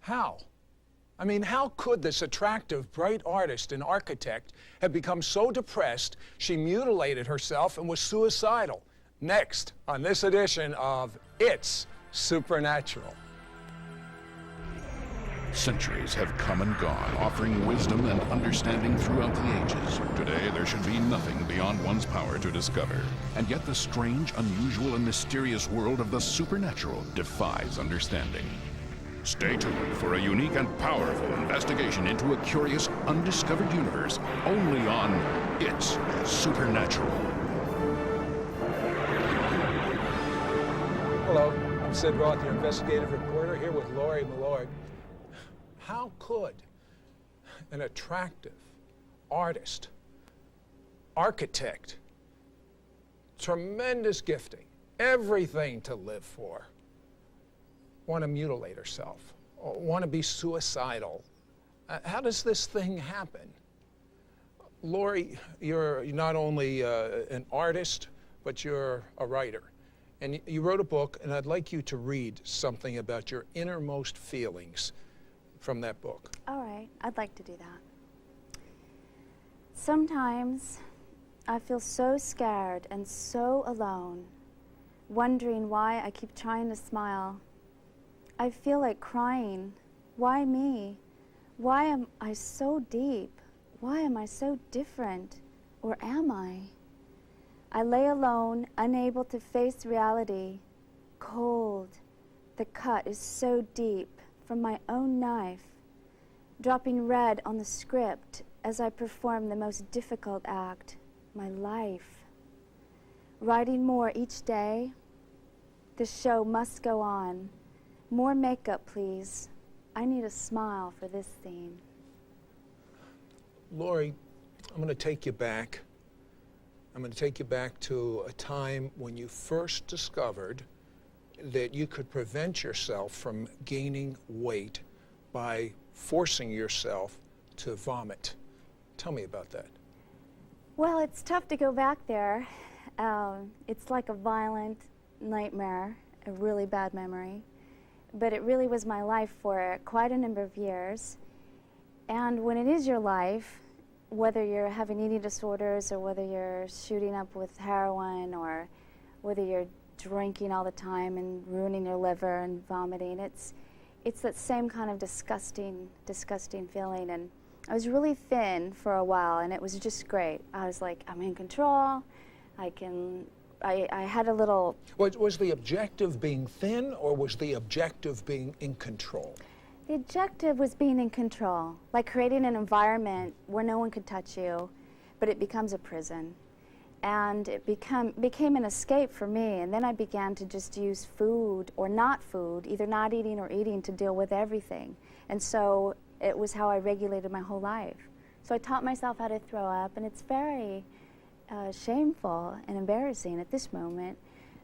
How? I mean, how could this attractive, bright artist and architect have become so depressed she mutilated herself and was suicidal? Next on this edition of It's Supernatural. Centuries have come and gone, offering wisdom and understanding throughout the ages. Today, there should be nothing beyond one's power to discover. And yet the strange, unusual, and mysterious world of the supernatural defies understanding. Stay tuned for a unique and powerful investigation into a curious, undiscovered universe, only on It's Supernatural. Hello, I'm Sid Roth, your investigative reporter, here with Lori Millard. How could an attractive artist, architect, tremendous gifting, everything to live for, want to mutilate herself, or want to be suicidal? How does this thing happen? Lori, you're not only an artist, but you're a writer. And you wrote a book, and I'd like you to read something about your innermost feelings from that book. All right, I'd like to do that. Sometimes I feel so scared and so alone, wondering why I keep trying to smile. I feel like crying. Why me? Why am I so deep? Why am I so different? Or am I? I lay alone, unable to face reality, cold. The cut is so deep from my own knife, dropping red on the script as I perform the most difficult act, my life. Writing more each day, the show must go on. More makeup, please. I need a smile for this scene. Lori, I'm going to take you back. I'm going to take you back to a time when you first discovered that you could prevent yourself from gaining weight by forcing yourself to vomit. Tell me about that. Well, it's tough to go back there. It's like a violent nightmare, a really bad memory. But it really was my life for quite a number of years. And when it is your life, whether you're having eating disorders or whether you're shooting up with heroin or whether you're drinking all the time and ruining your liver and vomiting, it's that same kind of disgusting feeling. And I was really thin for a while, and it was just great. I was like, I'm in control. I had a little... Was the objective being thin, or was the objective being in control? The objective was being in control, like creating an environment where no one could touch you, but it becomes a prison. And it became an escape for me, and then I began to just use food or not food, either not eating or eating, to deal with everything. And so it was how I regulated my whole life. So I taught myself how to throw up, and it's very shameful and embarrassing at this moment.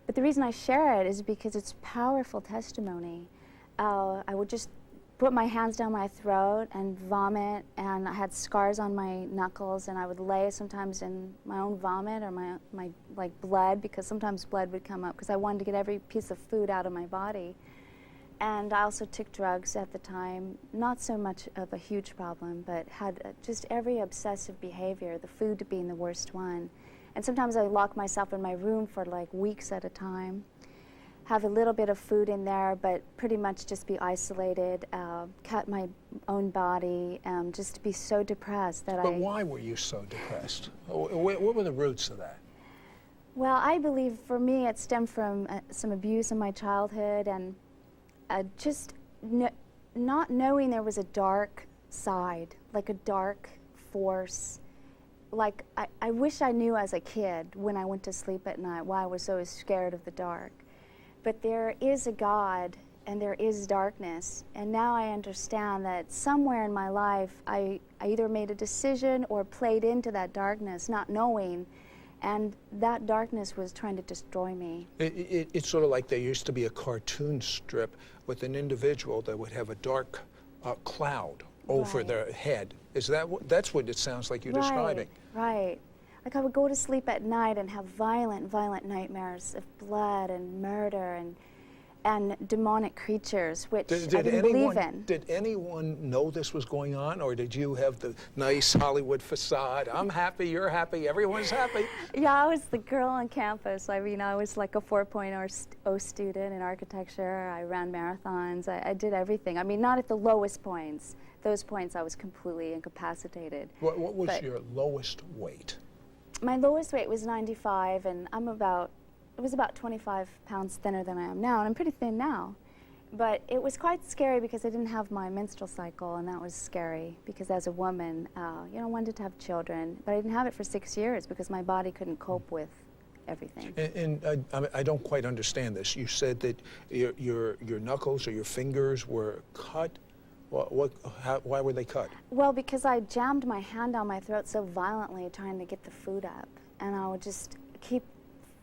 But the reason I share it is because it's powerful testimony. I would just put my hands down my throat and vomit, and I had scars on my knuckles, and I would lay sometimes in my own vomit or my like blood, because sometimes blood would come up because I wanted to get every piece of food out of my body. And I also took drugs at the time, not so much of a huge problem, but had just every obsessive behavior, the food being the worst one. And sometimes I locked myself in my room for like weeks at a time, have a little bit of food in there, but pretty much just be isolated, cut my own body, just to be so depressed that But why were you so depressed? What were the roots of that? Well, I believe for me it stemmed from some abuse in my childhood, and just not knowing there was a dark side, like a dark force. Like, I wish I knew as a kid when I went to sleep at night why I was so scared of the dark. But there is a God, and there is darkness. And now I understand that somewhere in my life, I either made a decision or played into that darkness, not knowing. And that darkness was trying to destroy me. It's sort of like there used to be a cartoon strip with an individual that would have a dark cloud over their head. That's what it sounds like you're describing? Right. Like I would go to sleep at night and have violent nightmares of blood and murder, and demonic creatures, which Did I didn't believe in. Did anyone know this was going on, or did you have the nice Hollywood facade? I'm happy, you're happy, everyone's happy. Yeah, I was the girl on campus. I mean, I was like a 4.0 student in architecture. I ran marathons. I did everything. I mean, not at the lowest points. Those points I was completely incapacitated. What was your lowest weight? My lowest weight was 95, and it was about 25 pounds thinner than I am now, and I'm pretty thin now. But it was quite scary because I didn't have my menstrual cycle, and that was scary because as a woman, you know, wanted to have children, but I didn't have it for 6 years because my body couldn't cope with everything. And I don't quite understand this. You said that your knuckles or your fingers were cut. Why were they cut? Well, because I jammed my hand down my throat so violently trying to get the food up, and I would just keep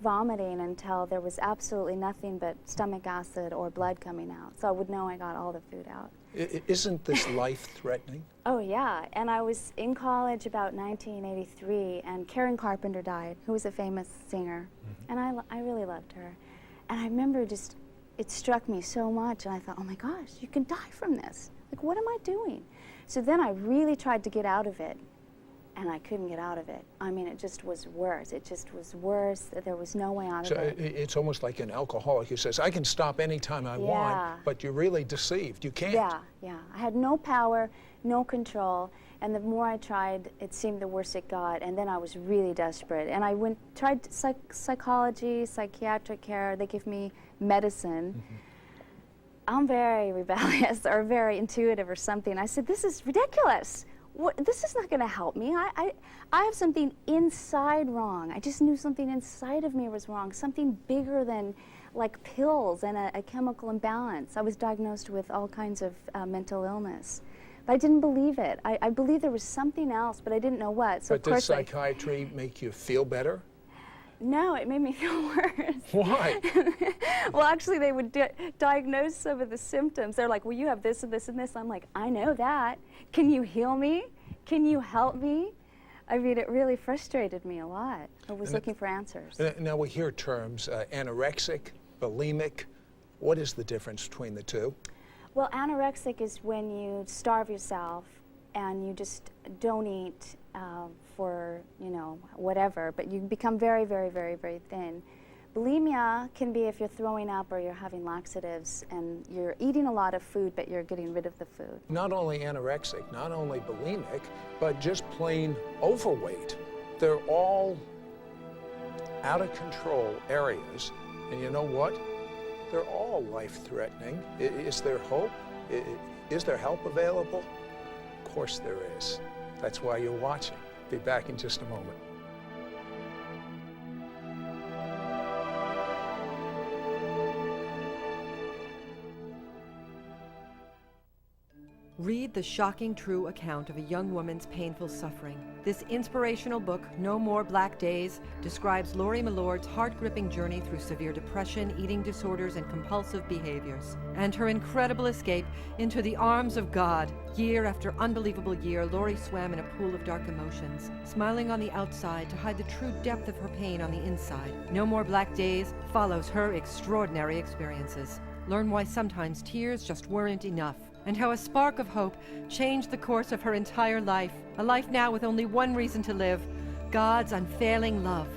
vomiting until there was absolutely nothing but stomach acid or blood coming out. So I would know I got all the food out. Isn't this life-threatening? Oh yeah, and I was in college about 1983, and Karen Carpenter died, who was a famous singer, and I really loved her. And I remember it struck me so much, and I thought, oh my gosh, you can die from this. Like, what am I doing? So then I really tried to get out of it, and I couldn't get out of it. I mean, it just was worse. It just was worse. There was no way out of it. So it's almost like an alcoholic who says, I can stop anytime I want, but you're really deceived. You can't. Yeah. I had no power, no control, and the more I tried, it seemed the worse it got, and then I was really desperate. And I tried psychology, psychiatric care. They gave me medicine. I'm very rebellious or very intuitive or something. I said, this is ridiculous. This is not going to help me. I have something inside wrong. I just knew something inside of me was wrong, something bigger than like pills and a chemical imbalance. I was diagnosed with all kinds of mental illness. But I didn't believe it. I believed there was something else, but I didn't know what. So but did psychiatry make you feel better? No, it made me feel worse. Why? Well, actually, they would diagnose some of the symptoms. They're like, well, you have this and this and this. I'm like, I know that. Can you heal me? Can you help me? I mean, it really frustrated me a lot. I was looking for answers. Now we hear terms anorexic, bulimic. What is the difference between the two? Well, anorexic is when you starve yourself and you just don't eat for, you know, whatever, but you become very, very, very, very thin. Bulimia can be if you're throwing up or you're having laxatives and you're eating a lot of food, but you're getting rid of the food. Not only anorexic, not only bulimic, but just plain overweight. They're all out of control areas. And you know what? They're all life-threatening. Is there hope? Is there help available? Of course there is. That's why you're watching. Be back in just a moment. Read the shocking true account of a young woman's painful suffering. This inspirational book, No More Black Days, describes Lori Milord's heart-gripping journey through severe depression, eating disorders, and compulsive behaviors, and her incredible escape into the arms of God. Year after unbelievable year, Lori swam in a pool of dark emotions, smiling on the outside to hide the true depth of her pain on the inside. No More Black Days follows her extraordinary experiences. Learn why sometimes tears just weren't enough, and how a spark of hope changed the course of her entire life. A life now with only one reason to live: God's unfailing love.